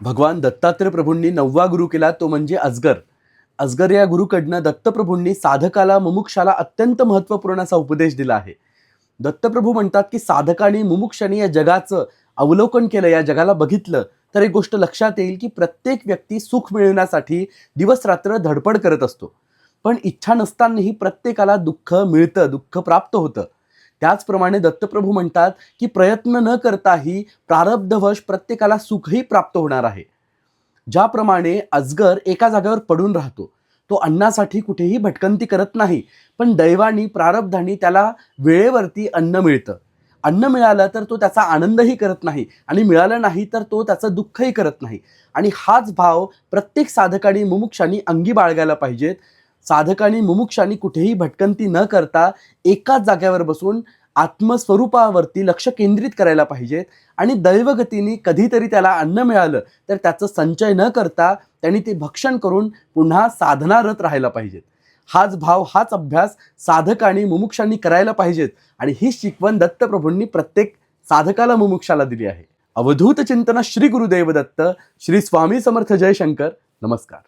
भगवान दत्तात्रय प्रभूंनी 9वा गुरु केला तो म्हणजे अजगर. अजगर या गुरुकडनं दत्तप्रभूंनी साधकाला मुमुक्षाला अत्यंत महत्त्वपूर्ण असा उपदेश दिला आहे. दत्तप्रभू म्हणतात की साधकाने मुमुक्षाने या जगाचं अवलोकन केलं, या जगाला बघितलं तर एक गोष्ट लक्षात येईल की प्रत्येक व्यक्ती सुख मिळवण्यासाठी दिवस रात्र धडपड करत असतो, पण इच्छा नसतानाही प्रत्येकाला दुःख मिळतं, दुःख प्राप्त होतं. त्याचप्रमाणे दत्तप्रभू म्हणतात की प्रयत्न न करताही प्रारब्धवश प्रत्येकाला सुखही प्राप्त होणार आहे. ज्याप्रमाणे अजगर एका जागेवर पडून राहतो, तो अन्नासाठी कुठेही भटकंती करत नाही, पण दैवानी प्रारब्धाने त्याला वेळेवरती अन्न मिळतं. अन्न मिळालं तर तो त्याचा आनंदही करत नाही आणि मिळालं नाही तर तो त्याचं दुःखही करत नाही. आणि हाच भाव प्रत्येक साधकाने मुमुक्षांनी अंगी बाळगायला पाहिजेत. साधकांनी मुमुक्षांनी कुठेही भटकंती न करता एकाच जागेवर बसून आत्मस्वरूपावरती लक्ष केंद्रित करायला पाहिजेत. आणि दैवगतीने कधीतरी त्याला अन्न मिळालं तर त्याचं संचय न करता त्यांनी ते भक्षण करून पुन्हा साधनारत राहायला पाहिजेत. हाच भाव, हाच अभ्यास साधकांनी मुमुक्षांनी करायला पाहिजेत. आणि ही शिकवण दत्तप्रभूंनी प्रत्येक साधकाला मुमुक्षाला दिली आहे. अवधूत चिंतन श्री गुरुदेव दत्त. श्री स्वामी समर्थ. जय शंकर. नमस्कार.